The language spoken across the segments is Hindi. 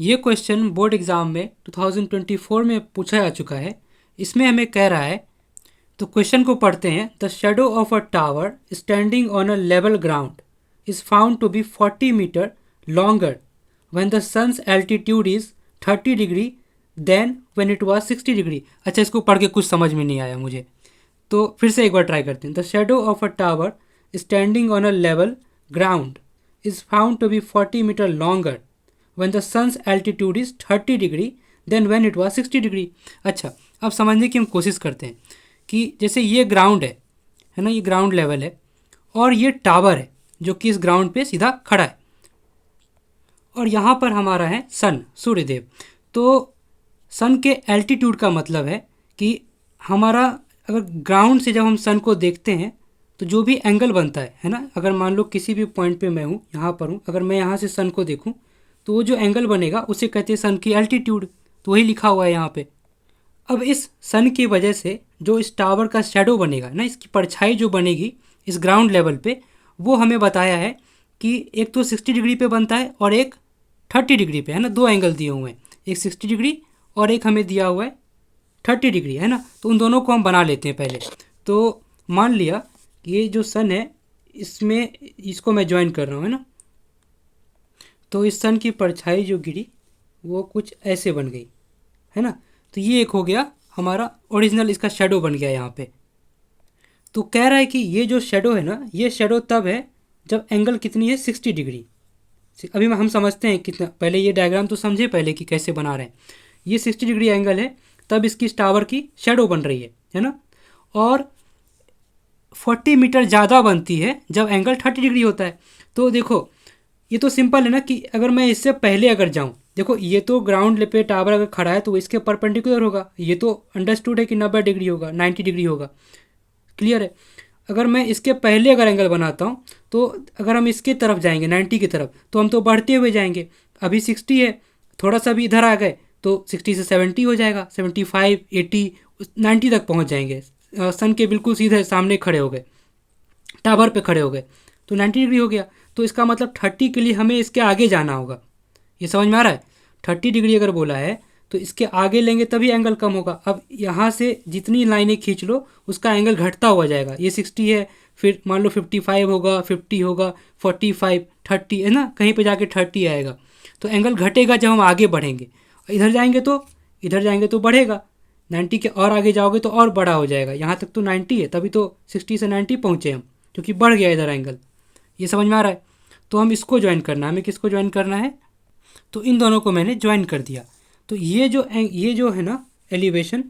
ये क्वेश्चन बोर्ड एग्ज़ाम में 2024 में पूछा जा चुका है। इसमें हमें कह रहा है, तो क्वेश्चन को पढ़ते हैं। The shadow of a tower standing on a level ground is found to be 40 metre longer when the sun's altitude is 30 degree then when it was 60 degree. अच्छा, इसको पढ़ के कुछ समझ में नहीं आया मुझे, तो फिर से एक बार ट्राई करते हैं। The shadow of a tower standing on a level ground is found to be 40 metre longer when the sun's altitude is 30 degree then when it was 60 degree. अच्छा, अब समझने की हम कोशिश करते हैं कि जैसे ये ग्राउंड है ना, ये ग्राउंड लेवल है और ये टावर है जो कि इस ग्राउंड पे सीधा खड़ा है, और यहाँ पर हमारा है सन, सूर्यदेव। तो सन के एल्टीट्यूड का मतलब है कि हमारा अगर ग्राउंड से जब हम सन को देखते हैं तो जो भी एंगल बनता है ना, अगर मान लो किसी भी पॉइंट पे मैं हूँ, यहाँ पर हूँ, अगर मैं यहाँ से सन को देखूँ तो वो जो एंगल बनेगा उसे कहते हैं सन की एल्टीट्यूड। तो वही लिखा हुआ है यहाँ पे। अब इस सन की वजह से जो इस टावर का शेडो बनेगा ना, इसकी परछाई जो बनेगी इस ग्राउंड लेवल पे, वो हमें बताया है कि एक तो 60 डिग्री पे बनता है और एक 30 डिग्री पे, है ना। दो एंगल दिए हुए हैं, एक 60 डिग्री और एक हमें दिया हुआ है 30 डिग्री, है ना। तो उन दोनों को हम बना लेते हैं पहले। तो मान लिया कि ये जो सन है इसमें इसको मैं ज्वाइन कर रहा हूँ, है ना। तो इस सन की परछाई जो गिरी वो कुछ ऐसे बन गई, है ना। तो ये एक हो गया हमारा ओरिजिनल, इसका शेडो बन गया यहाँ पे। तो कह रहा है कि ये जो शेडो है ना, ये शेडो तब है जब एंगल कितनी है, 60 डिग्री। अभी हम समझते हैं कितना, पहले ये डायग्राम तो समझे पहले कि कैसे बना रहे हैं। ये 60 डिग्री एंगल है, तब इसकी टावर की शेडो बन रही है ना। और 40 मीटर ज़्यादा बनती है जब एंगल 30 डिग्री होता है। तो देखो ये तो सिंपल है ना कि अगर मैं इससे पहले अगर जाऊं, देखो ये तो ग्राउंड पे टावर अगर खड़ा है तो इसके परपेंडिकुलर होगा, ये तो अंडरस्टूड है कि 90 डिग्री होगा, 90 डिग्री होगा, क्लियर है। अगर मैं इसके पहले अगर एंगल बनाता हूँ तो अगर हम इसके तरफ जाएंगे 90 की तरफ, तो हम तो बढ़ते हुए जाएंगे। अभी 60 है, थोड़ा सा भी इधर आ गए तो 60 से 70 हो जाएगा, 75, 80, 90 तक पहुँच जाएंगे। सन के बिल्कुल सीधे सामने खड़े हो गए, टावर पे खड़े हो गए, तो 90 डिग्री हो गया। तो इसका मतलब 30 के लिए हमें इसके आगे जाना होगा। ये समझ में आ रहा है। 30 डिग्री अगर बोला है तो इसके आगे लेंगे तभी एंगल कम होगा। अब यहाँ से जितनी लाइनें खींच लो उसका एंगल घटता हुआ जाएगा। ये 60 है, फिर मान लो 55 होगा, 50 होगा, 45, 30, है ना, कहीं पे जाके 30 आएगा। तो एंगल घटेगा जब हम आगे बढ़ेंगे। इधर जाएंगे तो बढ़ेगा, 90 के और आगे जाओगे तो और बड़ा हो जाएगा। यहाँ तक तो 90 है, तभी तो 60 से 90 पहुँचे हम, क्योंकि बढ़ गया इधर एंगल। ये समझ में आ रहा है। तो हम इसको ज्वाइन करना है, हमें किसको ज्वाइन करना है, तो इन दोनों को मैंने ज्वाइन कर दिया। तो ये जो है ना एलिवेशन,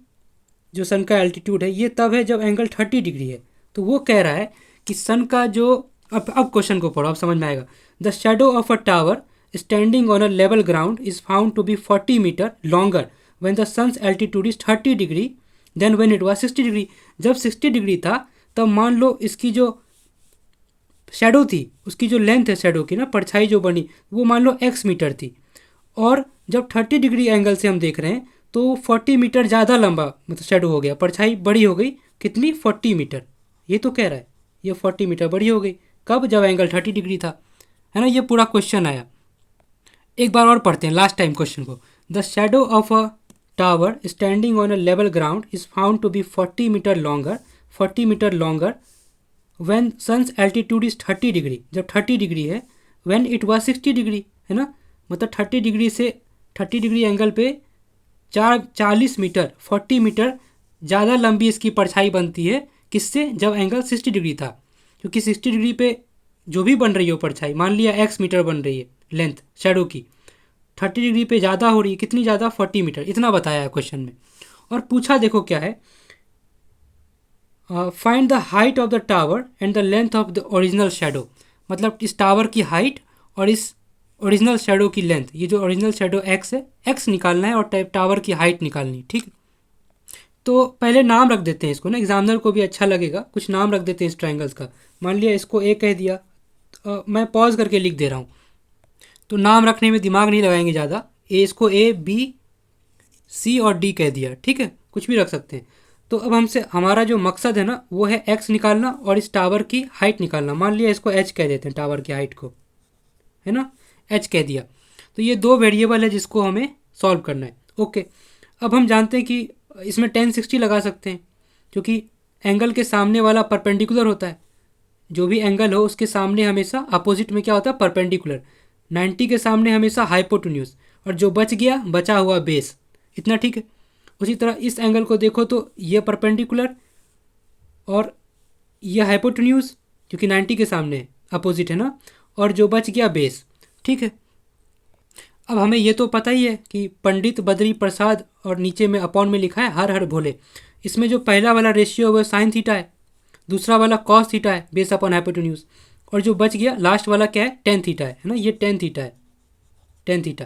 जो सन का एल्टीट्यूड है, ये तब है जब एंगल 30 डिग्री है। तो वो कह रहा है कि सन का जो, अब क्वेश्चन को पढ़ो, अब समझ में आएगा। The shadow of a tower standing on a level ground is found to be 40 metre longer when the sun's altitude is 30 degree then when it was 60 degree. जब 60 डिग्री था तब मान लो इसकी जो शेडो थी, उसकी जो लेंथ है शेडो की ना, परछाई जो बनी, वो मान लो x मीटर थी। और जब 30 डिग्री एंगल से हम देख रहे हैं तो 40 मीटर ज़्यादा लंबा मतलब शेडो हो गया, परछाई बड़ी हो गई। कितनी, 40 मीटर। ये तो कह रहा है ये 40 मीटर बड़ी हो गई। कब, जब एंगल 30 डिग्री था, है ना। ये पूरा क्वेश्चन आया। एक बार और पढ़ते हैं लास्ट टाइम क्वेश्चन को। The shadow of a tower standing on a level ground is found to be 40 metre longer, 40 metre longer when sun's altitude is 30 degree, जब 30 डिग्री है, व्हेन इट वाज 60 डिग्री, है ना। मतलब 30 डिग्री से 30 डिग्री एंगल पे 40 मीटर, 40 मीटर ज़्यादा लंबी इसकी परछाई बनती है। किससे, जब एंगल 60 डिग्री था। क्योंकि 60 डिग्री पे जो भी बन रही हो परछाई, मान लिया x मीटर बन रही है लेंथ शेडो की, 30 डिग्री पे ज़्यादा हो रही है। कितनी ज़्यादा, 40 मीटर। इतना बताया है क्वेश्चन में। और पूछा देखो क्या है, find the height of the tower and the length of the original shadow. मतलब इस टावर की हाइट और इस ओरिजिनल शेडो की लेंथ। ये जो ओरिजिनल शेडो x है, x निकालना है और टावर की हाइट निकालनी, ठीक। तो पहले नाम रख देते हैं इसको ना, एग्जामिनर को भी अच्छा लगेगा। कुछ नाम रख देते हैं इस ट्राइंगल्स का। मान लिया इसको a कह दिया, मैं पॉज करके लिख दे रहा हूँ, तो नाम रखने में दिमाग नहीं लगाएंगे ज़्यादा। इसको a, b, c और d कह दिया, ठीक है, कुछ भी रख सकते हैं। तो अब हमसे हमारा जो मकसद है ना वो है x निकालना और इस टावर की हाइट निकालना। मान लिया इसको h कह देते हैं, टावर की हाइट को, है ना, h कह दिया। तो ये दो वेरिएबल है जिसको हमें सॉल्व करना है। ओके, अब हम जानते हैं कि इसमें 1060 लगा सकते हैं क्योंकि एंगल के सामने वाला परपेंडिकुलर होता है। जो भी एंगल हो उसके सामने हमेशा अपोजिट में क्या होता है, परपेंडिकुलर। 90 के सामने हमेशा हाइपोटेन्यूज, और जो बच गया बचा हुआ बेस। इतना ठीक है। उसी तरह इस एंगल को देखो तो ये परपेंडिकुलर और ये हाइपोटेन्यूज क्योंकि 90 के सामने अपोजिट है ना, और जो बच गया बेस। ठीक है, अब हमें ये तो पता ही है कि पंडित बद्री प्रसाद और नीचे में अपॉन में लिखा है हर हर भोले। इसमें जो पहला वाला रेशियो है वो साइन थीटा है, दूसरा वाला कॉस थीटा है बेस अपॉन हाइपोटेन्यूज, और जो बच गया लास्ट वाला क्या है, टेन थीटा है ना। ये टेन थीटा है। टेन थीटा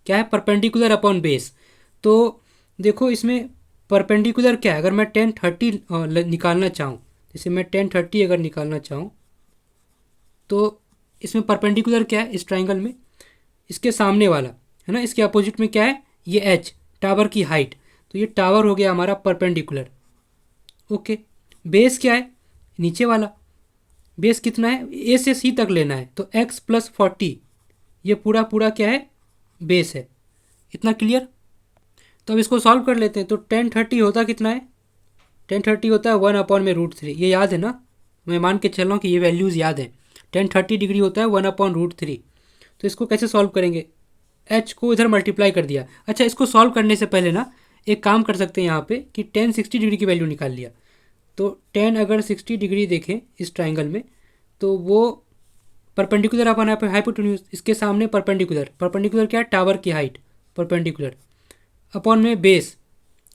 क्या है, परपेंडिकुलर अपॉन बेस। तो देखो इसमें परपेंडिकुलर क्या है, अगर मैं 1030 निकालना चाहूँ, जैसे मैं 1030 अगर निकालना चाहूँ तो इसमें परपेंडिकुलर क्या है, इस ट्राइंगल में इसके सामने वाला है ना, इसके अपोजिट में क्या है, ये एच टावर की हाइट। तो ये टावर हो गया हमारा परपेंडिकुलर। ओके, बेस क्या है, नीचे वाला। बेस कितना है, ए से सी तक लेना है, तो x प्लस 40 ये पूरा पूरा क्या है, बेस है। इतना क्लियर। तो अब इसको सॉल्व कर लेते हैं। तो 1030 होता कितना है, 1030 होता है 1/√3। ये याद है ना, मैं मान के चल रहा हूँ कि ये वैल्यूज़ याद हैं। 1030 डिग्री होता है 1/√3। तो इसको कैसे सॉल्व करेंगे, h को इधर मल्टीप्लाई कर दिया। अच्छा, इसको सॉल्व करने से पहले ना एक काम कर सकते हैं यहाँ पे कि 1060 डिग्री की वैल्यू निकाल लिया। तो 10 अगर 60 डिग्री देखें इस ट्राइंगल में तो वो परपेंडिकुलर अपन हाइपोटेन्यूज, इसके सामने परपेंडिकुलर। परपेंडिकुलर क्या है, टावर की हाइट। परपेंडिकुलर अपॉन में बेस,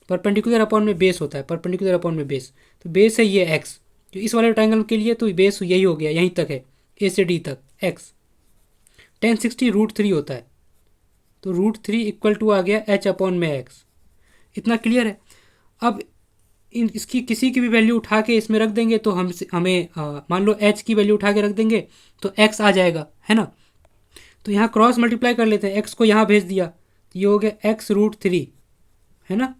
परपेंडिकुलर अपॉन में बेस होता है, परपेंडिकुलर अपॉन में बेस। तो बेस है ये x, जो इस वाले ट्राइंगल के लिए तो बेस यही हो गया, यहीं तक है, a से d तक x। 1060 √3 होता है, तो √3 इक्वल टू आ गया h अपॉन में x। इतना क्लियर है। अब इसकी किसी की भी वैल्यू उठा के इसमें रख देंगे तो हमें मान लो h की वैल्यू उठा के रख देंगे तो x आ जाएगा, है ना। तो यहाँ क्रॉस मल्टीप्लाई कर लेते हैं, x को यहाँ भेज दिया तो ये हो गया x √3, है ना।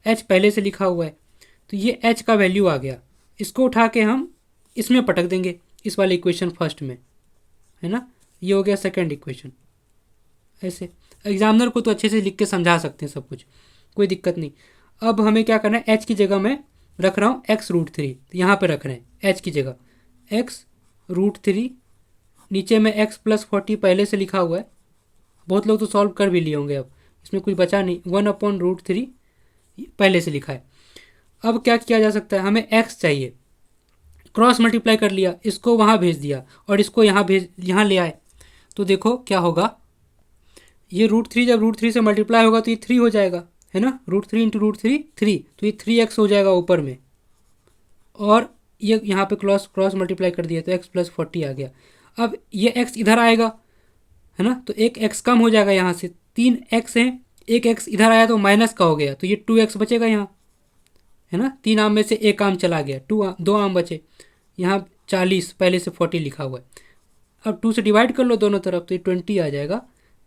h पहले से लिखा हुआ है, तो ये h का वैल्यू आ गया। इसको उठा के हम इसमें पटक देंगे, इस वाले इक्वेशन फर्स्ट में, है ना। ये हो गया सेकंड इक्वेशन। ऐसे एग्जामिनर को तो अच्छे से लिख के समझा सकते हैं सब कुछ, कोई दिक्कत नहीं। अब हमें क्या करना है, h की जगह मैं रख रहा हूँ x √3, तो यहाँ पे रख रहे हैं h की जगह x √3, नीचे में x प्लस 40 पहले से लिखा हुआ है। बहुत लोग तो सॉल्व कर भी लिए होंगे, अब इसमें कुछ बचा नहीं, 1/√3 पहले से लिखा है। अब क्या किया जा सकता है, हमें x चाहिए, क्रॉस मल्टीप्लाई कर लिया, इसको वहाँ भेज दिया और इसको यहाँ ले आए। तो देखो क्या होगा, ये √3 जब √3 से मल्टीप्लाई होगा तो ये 3 हो जाएगा, है ना। √3 इंटू √3 3, तो ये 3x हो जाएगा ऊपर में, और ये यहाँ पे क्रॉस मल्टीप्लाई कर दिया तो x प्लस 40 आ गया। अब ये x इधर आएगा, है ना, तो एक x कम हो जाएगा यहाँ से, 3x है, एक x इधर आया तो माइनस का हो गया, तो ये 2x बचेगा यहाँ, है ना। 3 आम में से एक आम चला गया, 2 आम बचे। यहाँ 40 पहले से 40 लिखा हुआ है। अब 2 से डिवाइड कर लो दोनों तरफ, तो ये 20 आ जाएगा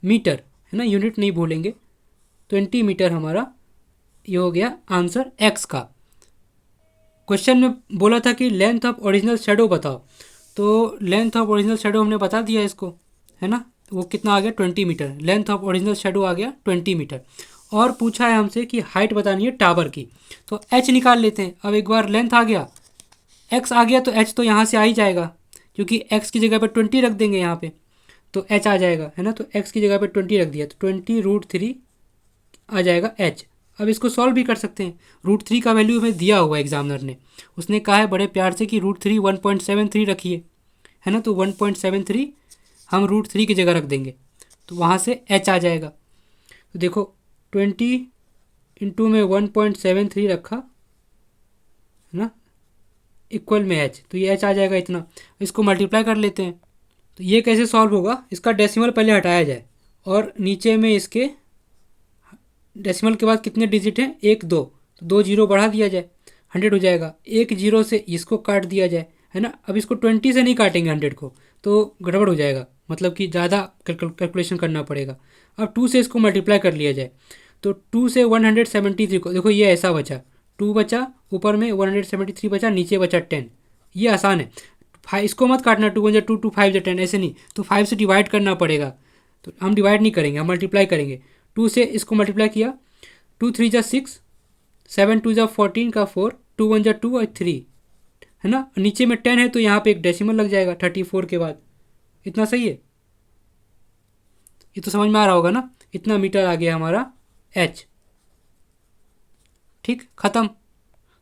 मीटर, है ना, यूनिट नहीं भूलेंगे। 20 मीटर हमारा ये हो गया आंसर x का। क्वेश्चन में बोला था कि लेंथ ऑफ ओरिजिनल शेडो बताओ, तो लेंथ ऑफ ओरिजिनल शेडो हमने बता दिया इसको, है ना। वो कितना आ गया, 20 metre. Length of original shadow आ गया 20 मीटर। और पूछा है हमसे कि हाइट बतानी है टावर की, तो h निकाल लेते हैं। अब एक बार लेंथ आ गया, x आ गया, तो h तो यहाँ से आ ही जाएगा, क्योंकि x की जगह पे 20 रख देंगे यहाँ पे, तो h आ जाएगा, है ना। तो x की जगह पे 20 रख दिया, तो 20 √3 आ जाएगा h। अब इसको सॉल्व भी कर सकते हैं। √3 का वैल्यू हमें दिया हुआ है एग्जामिनर ने, उसने कहा है बड़े प्यार से कि √3 1.73 रखिए, है ना। तो 1.73 हम √3 की जगह रख देंगे, तो वहाँ से h आ जाएगा। तो देखो 20 इंटू में 1.73 रखा, है ना, इक्वल में h, तो ये h आ जाएगा इतना। इसको मल्टीप्लाई कर लेते हैं। तो ये कैसे सॉल्व होगा, इसका डेसिमल पहले हटाया जाए और नीचे में इसके डेसिमल के बाद कितने डिजिट हैं, 1 2, तो 2 जीरो बढ़ा दिया जाए, 100 हो जाएगा। 1 जीरो से इसको काट दिया जाए, है ना। अब इसको 20 से नहीं काटेंगे 100 को, तो गड़बड़ हो जाएगा, मतलब कि ज़्यादा कैलकुलेशन करना पड़ेगा। अब 2 से इसको मल्टीप्लाई कर लिया जाए, तो 2 से 173 को, देखो ये ऐसा बचा, 2 बचा ऊपर में, 173 बचा, नीचे बचा 10। ये आसान है, इसको मत काटना, 2 1 2 2 5 10, ऐसे नहीं, तो 5 से डिवाइड करना पड़ेगा। तो हम डिवाइड नहीं करेंगे, हम मल्टीप्लाई करेंगे। 2 से इसको मल्टीप्लाई किया, 2 3 जा 6, 7 2 जा 14 का 4, 2 1 जा 2 और 3, है ना। नीचे में 10 है तो यहाँ पे एक डेसिमल लग जाएगा 34 के बाद। इतना सही है, ये तो समझ में आ रहा होगा ना। इतना मीटर आ गया हमारा एच। ठीक, ख़त्म।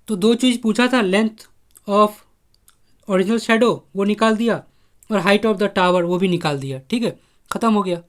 तो दो चीज़ पूछा था, लेंथ ऑफ ओरिजिनल शेडो वो निकाल दिया और हाइट ऑफ द टावर वो भी निकाल दिया। ठीक है, ख़त्म हो गया।